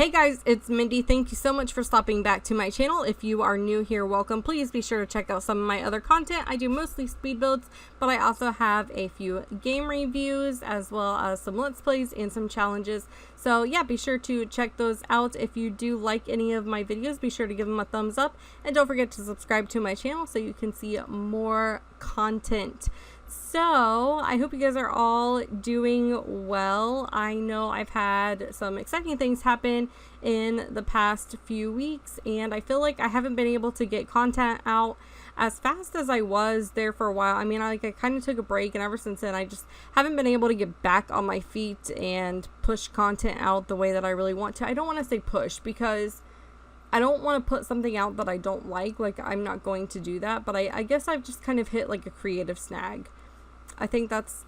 Hey guys, it's Mindy. Thank you so much for stopping back to my channel. If you are new here, welcome. Please be sure to check out some of my other content. I do mostly speed builds, but I also have a few game reviews as well as some let's plays and some challenges. So yeah, be sure to check those out. If you do like any of my videos, be sure to give them a thumbs up and don't forget to subscribe to my channel so you can see more content. So I hope you guys are all doing well. I know I've had some exciting things happen in the past few weeks, and I feel like I haven't been able to get content out as fast as I was there for a while. I mean, I kind of took a break, and ever since then I just haven't been able to get back on my feet and push content out the way that I really want to. I don't want to say push because I don't want to put something out that I don't like I'm not going to do that, but I guess I've just kind of hit like a creative snag. I think that's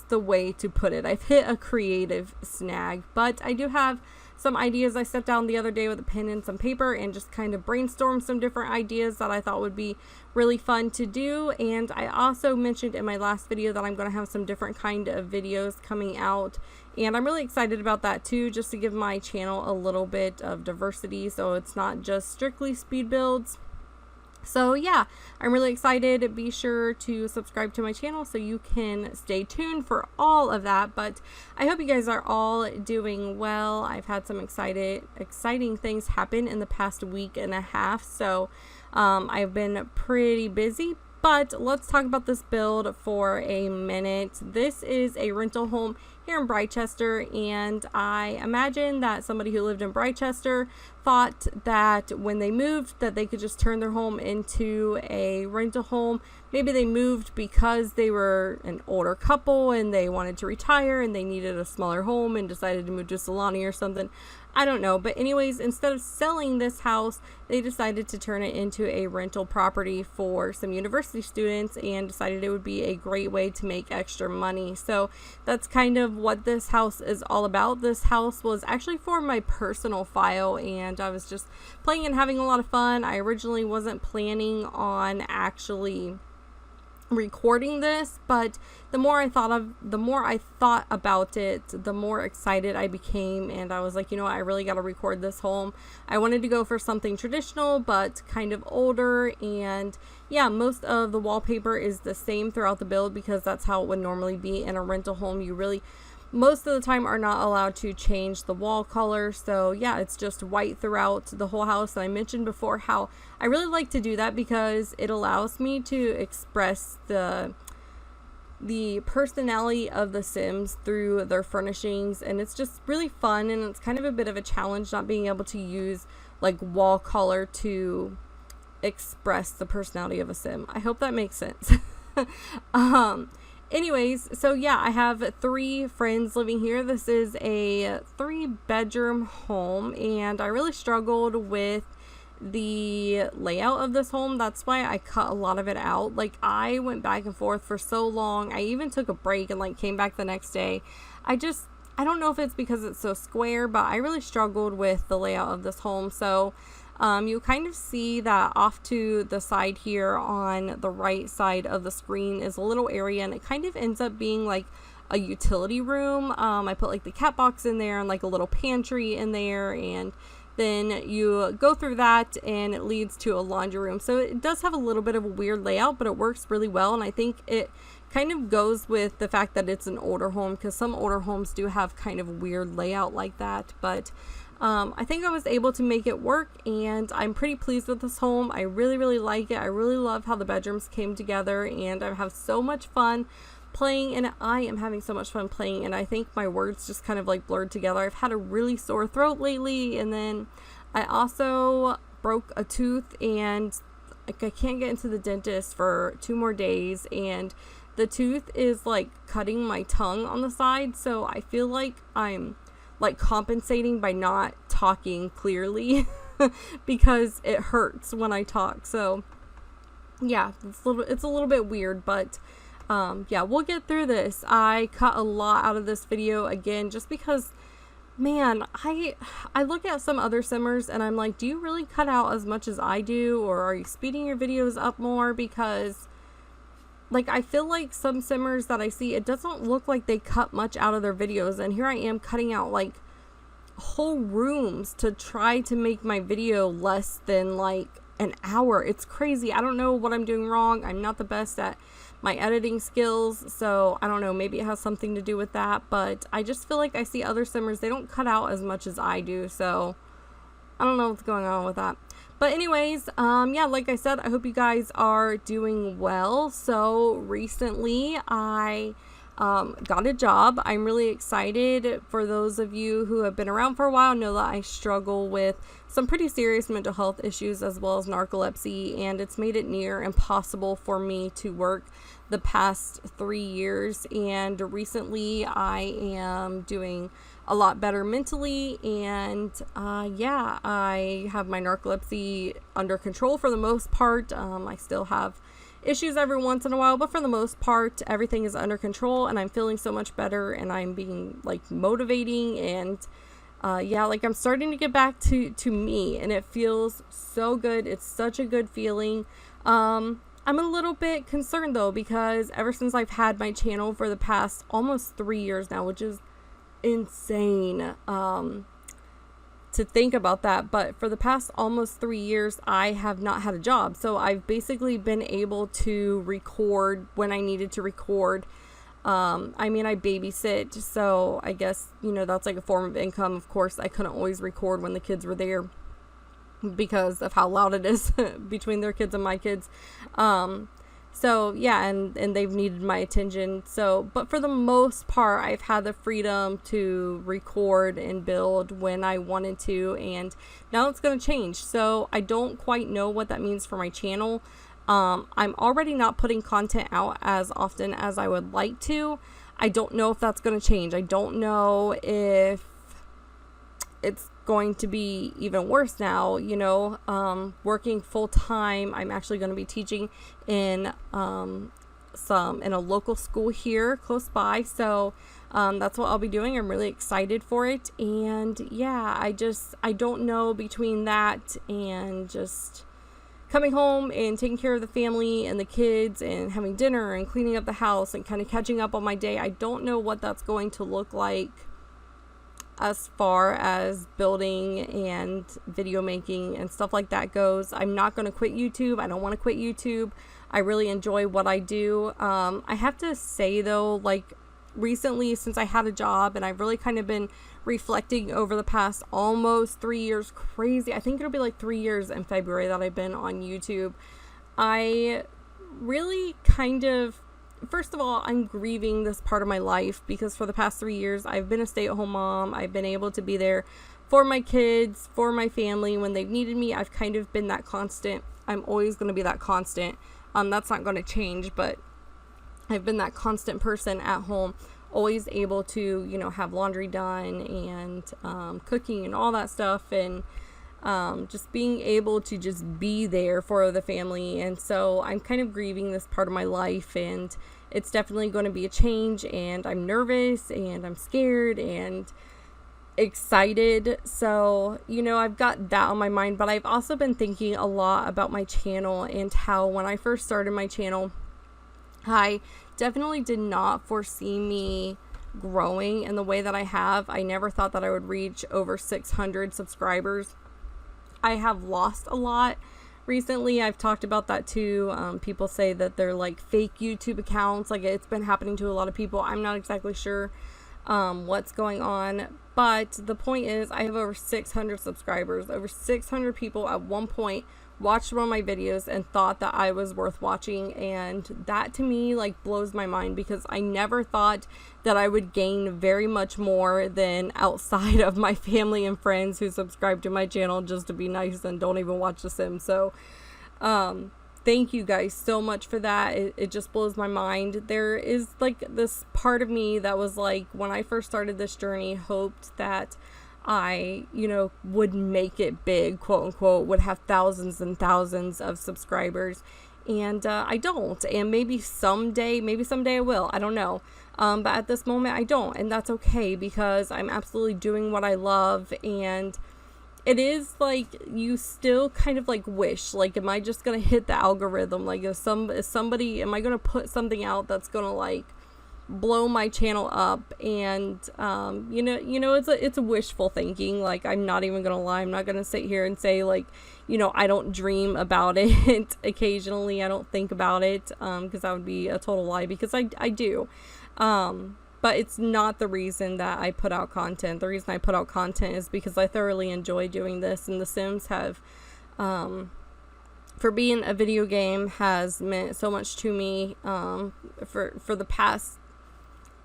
the way to put it. I've hit a creative snag, but I do have some ideas. I sat down the other day with a pen and some paper and just kind of brainstormed some different ideas that I thought would be really fun to do. And I also mentioned in my last video that I'm going to have some different kind of videos coming out, and I'm really excited about that too, just to give my channel a little bit of diversity so it's not just strictly speed builds. So yeah, I'm really excited. Be sure to subscribe to my channel so you can stay tuned for all of that. But I hope you guys are all doing well. I've had some exciting things happen in the past week and a half. So I've been pretty busy. But let's talk about this build for a minute. This is a rental home here in Britchester, and I imagine that somebody who lived in Britchester thought that when they moved that they could just turn their home into a rental home. Maybe they moved because they were an older couple and they wanted to retire and they needed a smaller home and decided to move to Solani or something. I don't know, but anyways, instead of selling this house, they decided to turn it into a rental property for some university students and decided it would be a great way to make extra money. So that's kind of what this house is all about. This house was actually for my personal file, and I was just playing and having a lot of fun. I originally wasn't planning on actually recording this, but the more I thought about it, the more excited I became, and I was like, you know what, I really got to record this home. I wanted to go for something traditional but kind of older, and yeah, most of the wallpaper is the same throughout the build because that's how it would normally be in a rental home. You really most of the time are not allowed to change the wall color. So yeah, it's just white throughout the whole house. And I mentioned before how I really like to do that because it allows me to express the personality of the Sims through their furnishings, and it's just really fun, and it's kind of a bit of a challenge not being able to use like wall color to express the personality of a Sim. I hope that makes sense. Anyways, so yeah, I have 3 friends living here. This is a 3-bedroom home, and I really struggled with the layout of this home. That's why I cut a lot of it out. Like, I went back and forth for so long. I even took a break and like came back the next day. I don't know if it's because it's so square, but I really struggled with the layout of this home. So you kind of see that off to the side here on the right side of the screen is a little area, and it kind of ends up being like a utility room. I put like the cat box in there and like a little pantry in there, and then you go through that and it leads to a laundry room. So it does have a little bit of a weird layout, but it works really well, and I think it kind of goes with the fact that it's an older home, because some older homes do have kind of weird layout like that. But I think I was able to make it work, and I'm pretty pleased with this home. I really like it. I really love how the bedrooms came together, and I have so much fun playing, and I am having so much fun playing, and I think my words just kind of like blurred together. I've had a really sore throat lately, and then I also broke a tooth, and like I can't get into the dentist for 2 more days, and the tooth is like cutting my tongue on the side, so I feel like I'm like compensating by not talking clearly because it hurts when I talk. So yeah, it's a little bit weird, but yeah, we'll get through this. I cut a lot out of this video again just because, man, I look at some other simmers and I'm like, do you really cut out as much as I do, or are you speeding your videos up more? Because like, I feel like some simmers that I see, it doesn't look like they cut much out of their videos, and here I am cutting out like whole rooms to try to make my video less than like an hour. It's crazy. I don't know what I'm doing wrong. I'm not the best at my editing skills, so I don't know, maybe it has something to do with that, but I just feel like I see other simmers, they don't cut out as much as I do, so I don't know what's going on with that. But anyways, yeah, like I said, I hope you guys are doing well. So recently I got a job. I'm really excited. For those of you who have been around for a while know that I struggle with some pretty serious mental health issues as well as narcolepsy, and it's made it near impossible for me to work the past 3 years. And recently I am doing a lot better mentally, and yeah, I have my narcolepsy under control for the most part. I still have issues every once in a while, but for the most part everything is under control, and I'm feeling so much better, and I'm being like motivating, and yeah, like I'm starting to get back to me, and it feels so good. It's such a good feeling. I'm a little bit concerned though, because ever since I've had my channel for the past almost 3 years now, which is insane to think about that, but for the past almost 3 years I have not had a job, so I've basically been able to record when I needed to record. I mean, I babysit, so I guess, you know, that's like a form of income. Of course I couldn't always record when the kids were there because of how loud it is between their kids and my kids. So yeah, and they've needed my attention. So, but for the most part, I've had the freedom to record and build when I wanted to, and now it's going to change. So I don't quite know what that means for my channel. I'm already not putting content out as often as I would like to. I don't know if that's going to change. I don't know if it's going to be even worse now, you know, working full time. I'm actually going to be teaching in in a local school here close by, so that's what I'll be doing. I'm really excited for it, and yeah, I don't know, between that and just coming home and taking care of the family and the kids and having dinner and cleaning up the house and kind of catching up on my day, I don't know what that's going to look like as far as building and video making and stuff like that goes. I'm not going to quit YouTube. I don't want to quit YouTube. I really enjoy what I do. I have to say though, like recently, since I had a job and I've really kind of been reflecting over the past almost 3 years, crazy. I think it'll be like 3 years in February that I've been on YouTube. I really kind of, first of all, I'm grieving this part of my life because for the past 3 years, I've been a stay-at-home mom. I've been able to be there for my kids, for my family when they've needed me. I've kind of been that constant. I'm always going to be that constant. That's not going to change, but I've been that constant person at home, always able to, you know, have laundry done and cooking and all that stuff, and just being able to just be there for the family. And so I'm kind of grieving this part of my life, and it's definitely going to be a change, and I'm nervous and I'm scared and excited. So, you know, I've got that on my mind, but I've also been thinking a lot about my channel and how when I first started my channel, I definitely did not foresee me growing in the way that I have. I never thought that I would reach over 600 subscribers. I have lost a lot recently. I've talked about that too. People say that they're like fake YouTube accounts. Like, it's been happening to a lot of people. I'm not exactly sure what's going on, but the point is I have over 600 subscribers. Over 600 people at one point watched one of my videos and thought that I was worth watching, and that to me like blows my mind, because I never thought that I would gain very much more than outside of my family and friends who subscribe to my channel just to be nice and don't even watch The Sims. So thank you guys so much for that. It just blows my mind. There is like this part of me that was like, when I first started this journey, hoped that I, you know, would make it big, quote unquote, would have thousands and thousands of subscribers, and I don't. And maybe someday I will. I don't know. But at this moment I don't, and that's okay, because I'm absolutely doing what I love. And it is like, you still kind of like wish, like, am I just gonna hit the algorithm? Like, if somebody, am I gonna put something out that's gonna like blow my channel up, and it's a wishful thinking. Like, I'm not even gonna lie, I'm not gonna sit here and say, like, I don't dream about it occasionally. I don't think about it, because that would be a total lie, because I do. But it's not the reason that I put out content. The reason I put out content is because I thoroughly enjoy doing this, and The Sims have, for being a video game, has meant so much to me, for the past,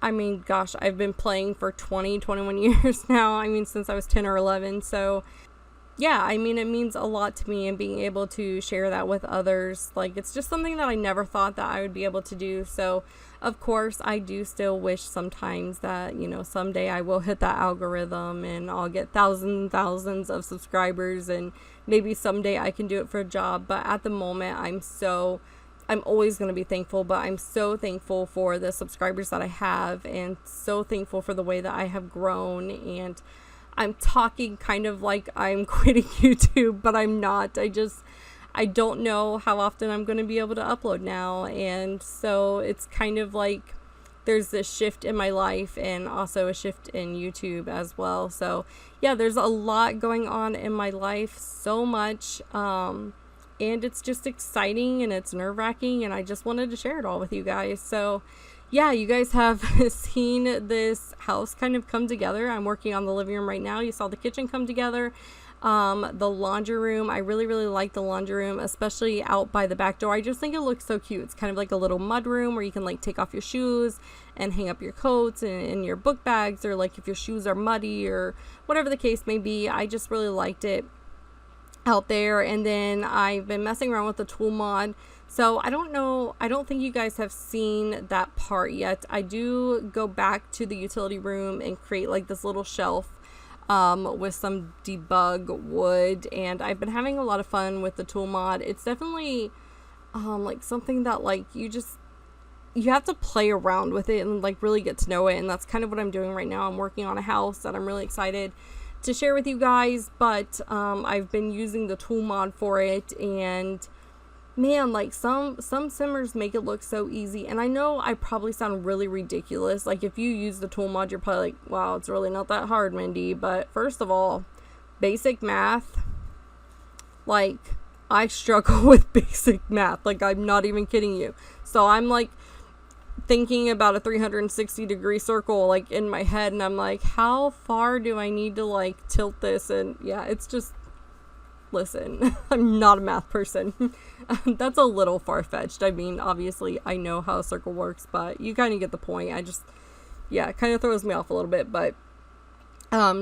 I mean, gosh, I've been playing for 21 years now. I mean, since I was 10 or 11. So yeah, I mean, it means a lot to me, and being able to share that with others, like, it's just something that I never thought that I would be able to do. So of course, I do still wish sometimes that, someday I will hit that algorithm and I'll get thousands and thousands of subscribers, and maybe someday I can do it for a job. But at the moment, I'm always going to be thankful, but I'm so thankful for the subscribers that I have, and so thankful for the way that I have grown. And I'm talking kind of like I'm quitting YouTube, but I'm not. I don't know how often I'm going to be able to upload now. And so it's kind of like there's this shift in my life, and also a shift in YouTube as well. So yeah, there's a lot going on in my life, so much. And it's just exciting, and it's nerve-wracking, and I just wanted to share it all with you guys. So yeah, you guys have seen this house kind of come together. I'm working on the living room right now. You saw the kitchen come together. The laundry room, I really, really like the laundry room, especially out by the back door. I just think it looks so cute. It's kind of like a little mud room where you can, like, take off your shoes and hang up your coats and your book bags, or, like, if your shoes are muddy or whatever the case may be. I just really liked it out there. And then I've been messing around with the tool mod. So I don't think you guys have seen that part yet. I do go back to the utility room and create, like, this little shelf with some debug wood, and I've been having a lot of fun with the tool mod. It's definitely like something that, like, you have to play around with it and, like, really get to know it, and that's kind of what I'm doing right now. I'm working on a house that I'm really excited to share with you guys, but I've been using the tool mod for it, and man, like, some simmers make it look so easy. And I know I probably sound really ridiculous. Like, if you use the tool mod, you're probably like, wow, it's really not that hard, Mindii. But first of all, basic math, like, I struggle with basic math. Like, I'm not even kidding you. So I'm, like, thinking about a 360-degree circle, like, in my head, and I'm like, how far do I need to, like, tilt this? And yeah, it's just, listen, I'm not a math person. That's a little far-fetched. I mean, obviously, I know how a circle works, but you kind of get the point. It kind of throws me off a little bit, but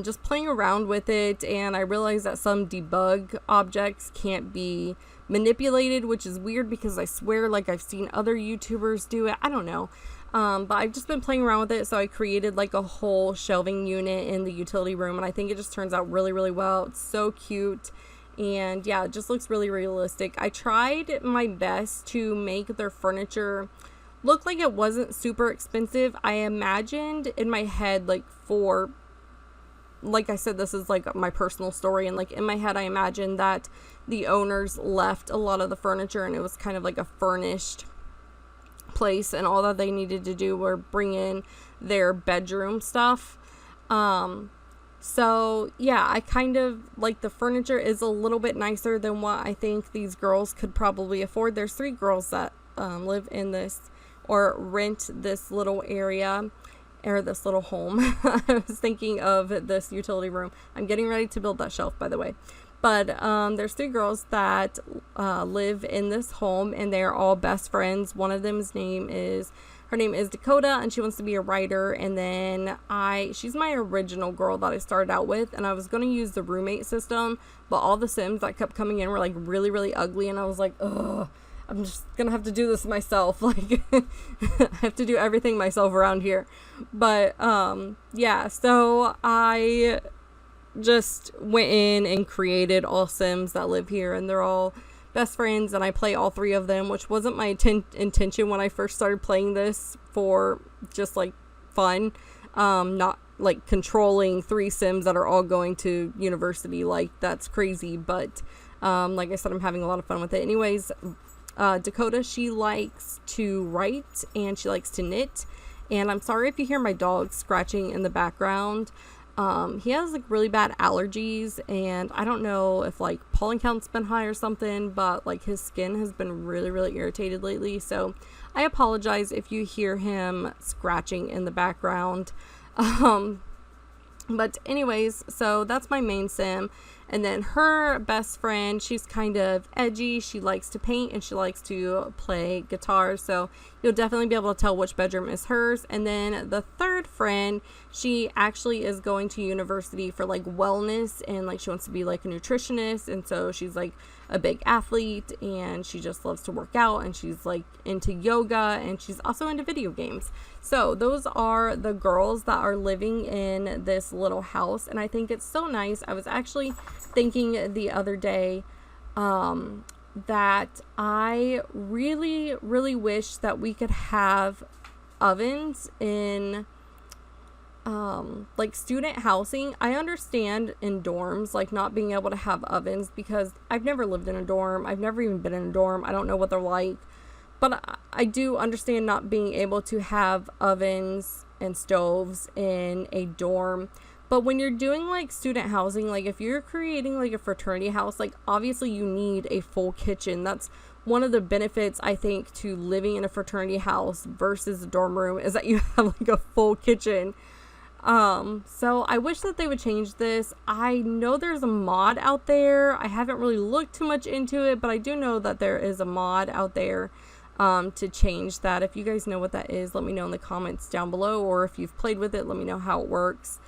just playing around with it, and I realized that some debug objects can't be manipulated, which is weird, because I swear, like, I've seen other YouTubers do it. I don't know. But I've just been playing around with it, so I created, like, a whole shelving unit in the utility room, and I think it just turns out really, really well. It's so cute. And yeah, it just looks really realistic. I tried my best to make their furniture look like it wasn't super expensive. I imagined in my head, like I said, this is, like, my personal story, and, like, in my head I imagined that the owners left a lot of the furniture, and it was kind of like a furnished place, and all that they needed to do were bring in their bedroom stuff. So yeah, I kind of, like, the furniture is a little bit nicer than what I think these girls could probably afford. There's 3 girls that live in this, or rent this little area, or this little home. I was thinking of this utility room. I'm getting ready to build that shelf, by the way. But there's 3 girls that live in this home, and they're all best friends. One of them's her name is Dakota, and she wants to be a writer. And then she's my original girl that I started out with, and I was going to use the roommate system, but all the Sims that kept coming in were, like, really, really ugly, and I was like, ugh, I'm just going to have to do this myself. Like, I have to do everything myself around here. But, yeah, so I just went in and created all Sims that live here, and they're all best friends, and I play all 3 of them, which wasn't my intention when I first started playing this, for just, like, fun. Not, like, controlling 3 Sims that are all going to university. Like, that's crazy, but like I said, I'm having a lot of fun with it. Anyways, Dakota, she likes to write, and she likes to knit, And I'm sorry if you hear my dog scratching in the background. He has like really bad allergies, and I don't know if like pollen count's been high or something, but like his skin has been really irritated lately. So I apologize if you hear him scratching in the background. But anyways, so that's my main sim. And then her best friend, she's kind of edgy. She likes to paint and she likes to play guitar. So you'll definitely be able to tell which bedroom is hers. And then the third friend, she actually is going to university for like wellness, and like she wants to be like a nutritionist. And so she's like a big athlete, and she just loves to work out, and she's like into yoga, and she's also into video games. So those are the girls that are living in this little house, and I think it's so nice. I was actually thinking the other day that I really wish that we could have ovens in like student housing. I understand in dorms like not being able to have ovens, because I've never lived in a dorm. I've never even been in a dorm. I don't know what they're like. But I do understand not being able to have ovens and stoves in a dorm. But when you're doing like student housing, like if you're creating like a fraternity house, like obviously you need a full kitchen. That's one of the benefits, I think, to living in a fraternity house versus a dorm room, is that you have like a full kitchen. So I wish that they would change this. I know there's a mod out there. I haven't really looked too much into it, but I do know that there is a mod out there to change that. If you guys know what that is, let me know in the comments down below, or if you've played with it, let me know how it works.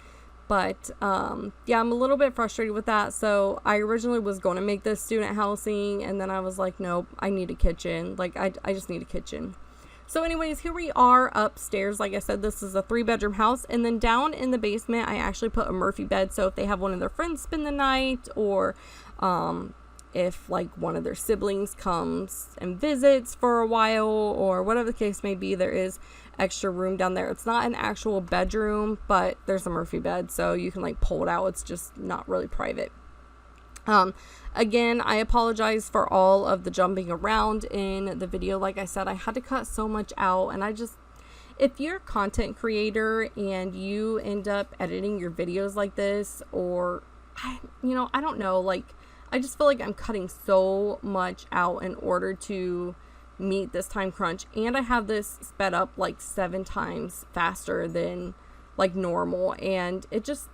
But yeah, I'm a little bit frustrated with that. So I originally was going to make this student housing, and then I was like, nope, I need a kitchen. Like I just need a kitchen. So anyways, here we are upstairs. Like I said, this is a 3-bedroom house. And then down in the basement, I actually put a Murphy bed. So if they have one of their friends spend the night, or if like one of their siblings comes and visits for a while, or whatever the case may be, there is extra room down there. It's not an actual bedroom, but there's a Murphy bed, so you can like pull it out. It's just not really private. Again, I apologize for all of the jumping around in the video. Like I said, I had to cut so much out, and if you're a content creator and you end up editing your videos like this, or I don't know, like I just feel like I'm cutting so much out in order to meet this time crunch, and I have this sped up like 7 times faster than like normal, and it just,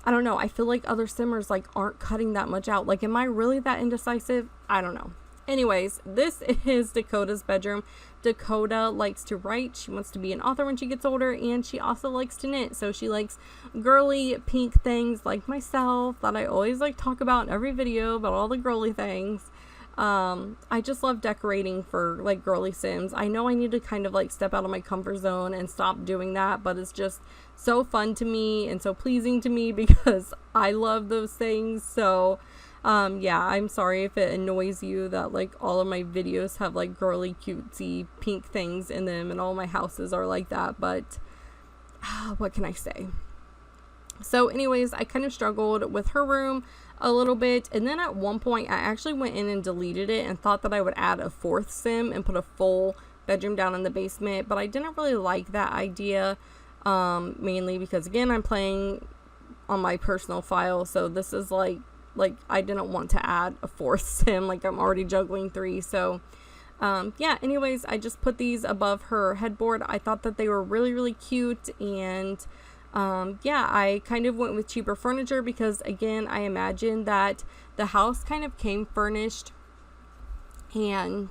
I don't know, I feel like other simmers like aren't cutting that much out. Like, am I really that indecisive? I don't know. Anyways, this is Dakota's bedroom. Dakota likes to write. She wants to be an author when she gets older, and she also likes to knit. So she likes girly pink things like myself that I always like talk about in every video about all the girly things. I just love decorating for like girly sims. I know I need to kind of like step out of my comfort zone and stop doing that, but it's just so fun to me and so pleasing to me because I love those things. So yeah, I'm sorry if it annoys you that like all of my videos have like girly cutesy pink things in them and all my houses are like that, but what can I say? So anyways, I kind of struggled with her room a little bit, and then at one point I actually went in and deleted it and thought that I would add a 4th sim and put a full bedroom down in the basement, but I didn't really like that idea, mainly because again, I'm playing on my personal file, so this is like I didn't want to add a 4th sim, like I'm already juggling 3. So yeah, anyways, I just put these above her headboard. I thought that they were really cute, and yeah, I kind of went with cheaper furniture because again, I imagine that the house kind of came furnished, and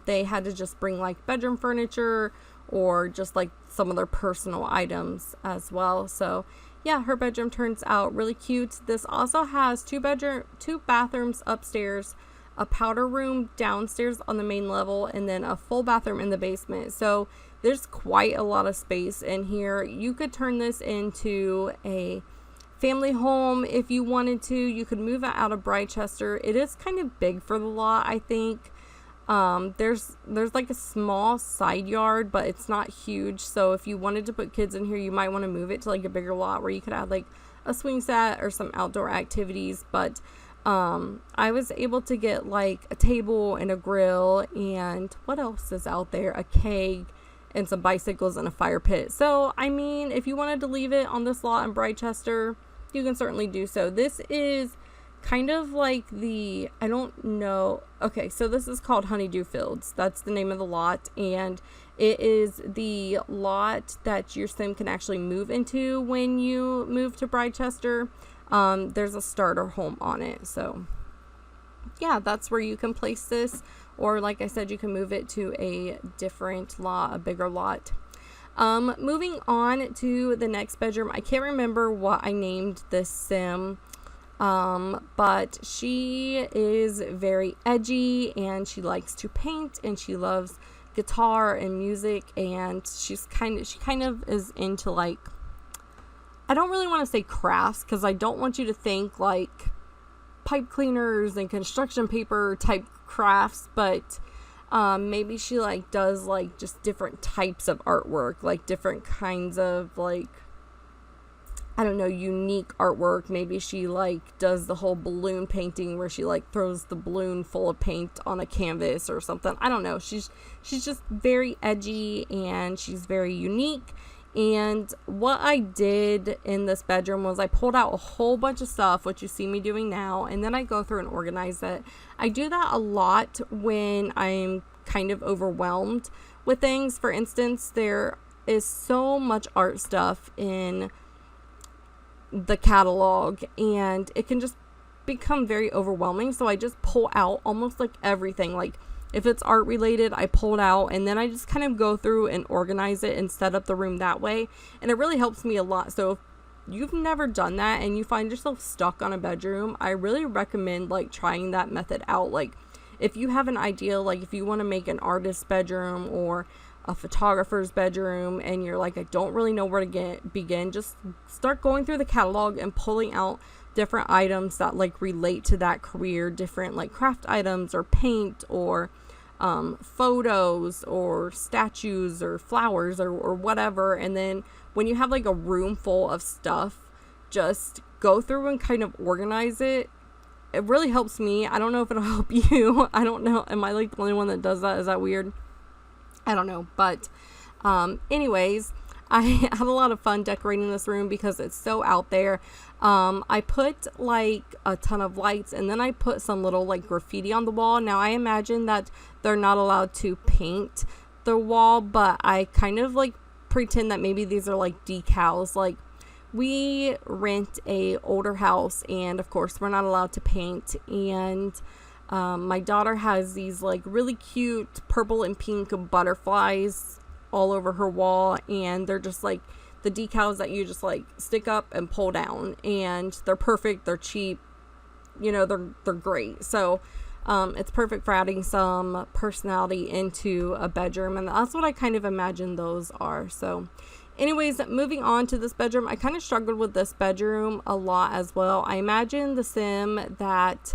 they had to just bring like bedroom furniture or just like some of their personal items as well. So yeah, her bedroom turns out really cute. This also has 2 bathrooms upstairs, a powder room downstairs on the main level, and then a full bathroom in the basement. So there's quite a lot of space in here. You could turn this into a family home if you wanted to. You could move it out of Britchester. It is kind of big for the lot, I think. There's like a small side yard, but it's not huge. So if you wanted to put kids in here, you might want to move it to like a bigger lot where you could add like a swing set or some outdoor activities. But I was able to get like a table and a grill, and what else is out there? A keg and some bicycles and a fire pit. So, I mean, if you wanted to leave it on this lot in Britchester, you can certainly do so. This is kind of like the, I don't know. Okay, so this is called Honeydew Fields. That's the name of the lot, and it is the lot that your sim can actually move into when you move to Britchester. There's a starter home on it, so yeah, that's where you can place this, or like I said, you can move it to a different lot, a bigger lot. Moving on to the next bedroom. I can't remember what I named this sim, but she is very edgy, and she likes to paint, and she loves guitar and music, and she kind of is into, like, I don't really want to say crafts, because I don't want you to think like pipe cleaners and construction paper type crafts, but maybe she like does like just different types of artwork, like different kinds of, like, I don't know, unique artwork. Maybe she like does the whole balloon painting where she like throws the balloon full of paint on a canvas or something. I don't know. She's just very edgy, and she's very unique. And what I did in this bedroom was I pulled out a whole bunch of stuff, which you see me doing now, and then I go through and organize it. I do that a lot when I'm kind of overwhelmed with things. For instance, there is so much art stuff in the catalog, and it can just become very overwhelming. So I just pull out almost like everything. Like, if it's art related, I pull it out, and then I just kind of go through and organize it and set up the room that way. And it really helps me a lot. So if you've never done that and you find yourself stuck on a bedroom, I really recommend like trying that method out. Like, if you have an idea, like if you want to make an artist's bedroom or a photographer's bedroom, and you're like, I don't really know where to begin, just start going through the catalog and pulling out different items that like relate to that career, different like craft items or paint or photos or statues or flowers or whatever. And then when you have like a room full of stuff, just go through and kind of organize it. It really helps me. I don't know if it'll help you. I don't know. Am I like the only one that does that? Is that weird? I don't know. But anyways, I had a lot of fun decorating this room because it's so out there. I put like a ton of lights, and then I put some little like graffiti on the wall. Now I imagine that they're not allowed to paint the wall, but I kind of like pretend that maybe these are like decals. Like, we rent a older house, and of course we're not allowed to paint, and my daughter has these like really cute purple and pink butterflies all over her wall, and they're just like the decals that you just like stick up and pull down, and they're perfect, they're cheap, you know, they're great. So it's perfect for adding some personality into a bedroom, and that's what I kind of imagine those are. So anyways, moving on to this bedroom, I kind of struggled with this bedroom a lot as well. I imagine the sim that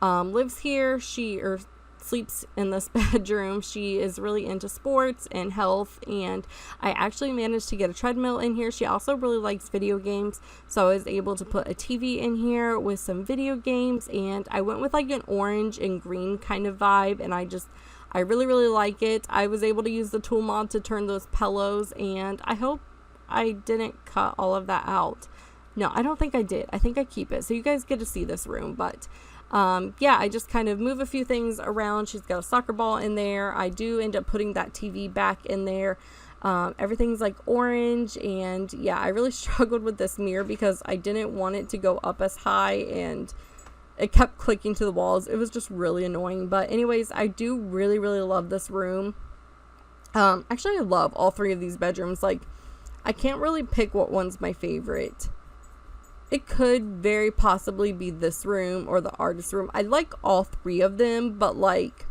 lives here, or sleeps in this bedroom, she is really into sports and health, and I actually managed to get a treadmill in here. She also really likes video games, so I was able to put a TV in here with some video games, and I went with like an orange and green kind of vibe, and I really like it. I was able to use the tool mod to turn those pillows, and I hope I didn't cut all of that out. No, I don't think I did. I think I keep it so you guys get to see this room. But yeah, I just kind of move a few things around. She's got a soccer ball in there. I do end up putting that TV back in there. Everything's like orange, and yeah, I really struggled with this mirror because I didn't want it to go up as high, and it kept clicking to the walls. It was just really annoying. But anyways, I do really love this room. Actually, I love all three of these bedrooms. Like, I can't really pick what one's my favorite. It could very possibly be this room or the artist room. I like all three of them, but like,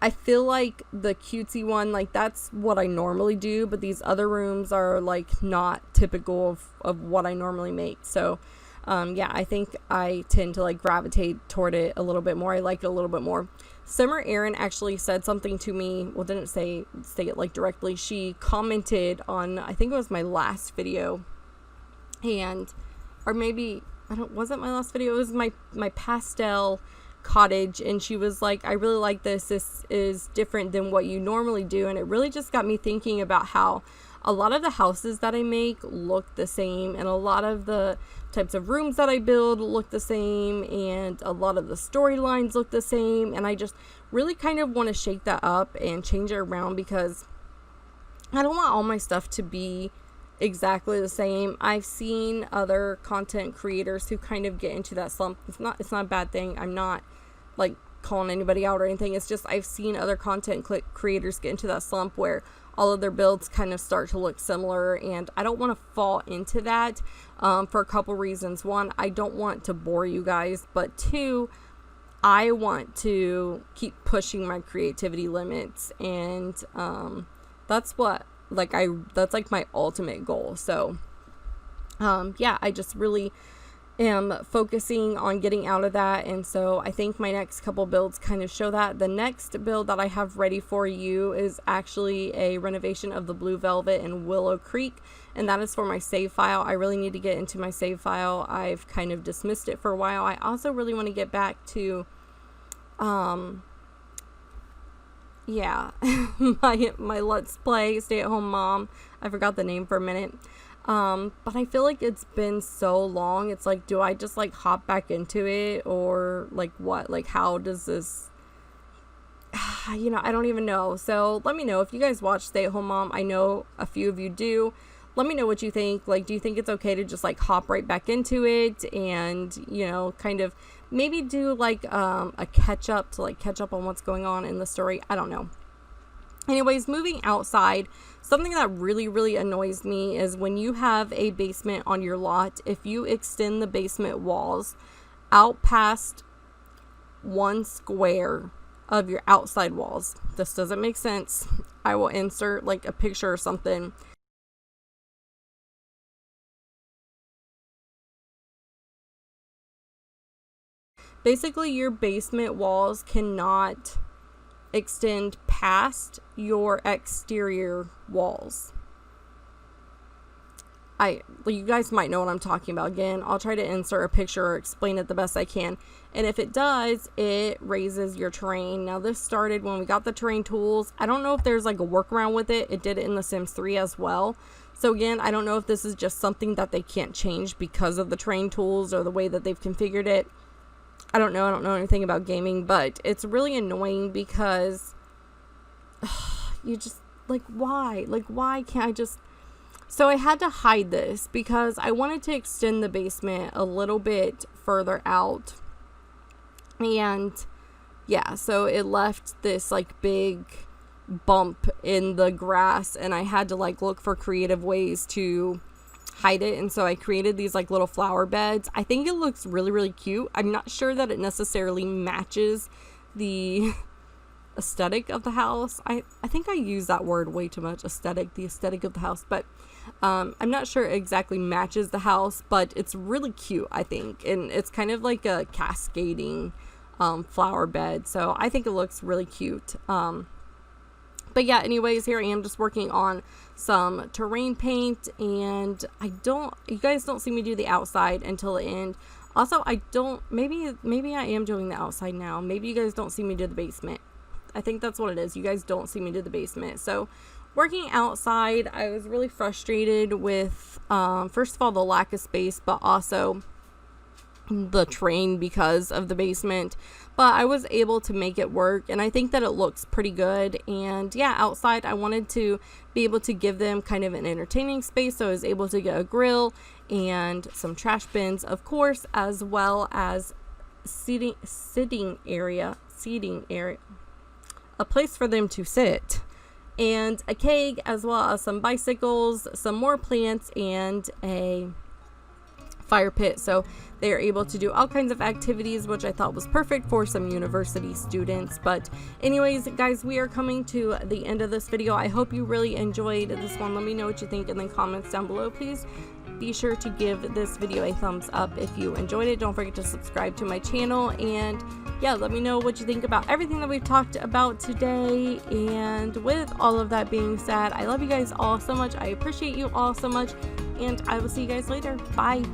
I feel like the cutesy one, like that's what I normally do, but these other rooms are like not typical of what I normally make. So yeah, I think I tend to like gravitate toward it a little bit more. I like it a little bit more. Summer Erin actually said something to me. Well, didn't say it like directly. She commented on, I think it was my last video, or maybe, wasn't my last video, it was my pastel cottage, and she was like, I really like this is different than what you normally do. And it really just got me thinking about how a lot of the houses that I make look the same, and a lot of the types of rooms that I build look the same, and a lot of the storylines look the same. And I just really kind of want to shake that up and change it around, because I don't want all my stuff to be exactly the same. I've seen other content creators who kind of get into that slump. It's not a bad thing. I'm not like calling anybody out or anything. It's just I've seen other content creators get into that slump where all of their builds kind of start to look similar, and I don't want to fall into that for a couple reasons. One, I don't want to bore you guys, but two, I want to keep pushing my creativity limits, and that's like my ultimate goal. So yeah, I just really am focusing on getting out of that, and so I think my next couple builds kind of show that. The next build that I have ready for you is actually a renovation of the Blue Velvet in Willow Creek, and that is for my save file. I really need to get into my save file. I've kind of dismissed it for a while. I also really want to get back to yeah, my Let's Play Stay-at-Home Mom. I forgot the name for a minute. But I feel like it's been so long. It's like, do I just like hop back into it, or like what? Like, how does this, you know, I don't even know. So let me know if you guys watch Stay at Home Mom. I know a few of you do. Let me know what you think. Like, do you think it's okay to just like hop right back into it and, you know, kind of maybe do like a catch up to like catch up on what's going on in the story? I don't know. Anyways, moving outside, something that really annoys me is when you have a basement on your lot, if you extend the basement walls out past 1 square of your outside walls. This doesn't make sense. I will insert like a picture or something. Basically, your basement walls cannot extend past your exterior walls. You guys might know what I'm talking about. Again, I'll try to insert a picture or explain it the best I can. And if it does, it raises your terrain. Now, this started when we got the terrain tools. I don't know if there's like a workaround with it. It did it in The Sims 3 as well. So again, I don't know if this is just something that they can't change because of the terrain tools or the way that they've configured it. I don't know anything about gaming, but it's really annoying because you just, like, why? Like, why can't I just... So I had to hide this because I wanted to extend the basement a little bit further out. And yeah, so it left this like big bump in the grass, and I had to like look for creative ways to hide it. And so I created these like little flower beds. I think it looks really cute. I'm not sure that it necessarily matches the aesthetic of the house. I think I use that word way too much, aesthetic, the aesthetic of the house, but I'm not sure it exactly matches the house, but it's really cute, I think. And it's kind of like a cascading flower bed, so I think it looks really cute. But yeah, anyways, here I am just working on some terrain paint, and you guys don't see me do the outside until the end. Also, maybe I am doing the outside now. Maybe you guys don't see me do the basement. I think that's what it is. You guys don't see me do the basement. So working outside, I was really frustrated with, first of all, the lack of space, but also the terrain because of the basement. But I was able to make it work, and I think that it looks pretty good. And yeah, outside I wanted to be able to give them kind of an entertaining space, so I was able to get a grill and some trash bins, of course, as well as seating area, a place for them to sit, and a keg, as well as some bicycles, some more plants, and a fire pit. So they are able to do all kinds of activities, which I thought was perfect for some university students. But anyways, guys, we are coming to the end of this video. I hope you really enjoyed this one. Let me know what you think in the comments down below. Please be sure to give this video a thumbs up if you enjoyed it. Don't forget to subscribe to my channel, and yeah, let me know what you think about everything that we've talked about today. And with all of that being said, I love you guys all so much. I appreciate you all so much, and I will see you guys later. Bye.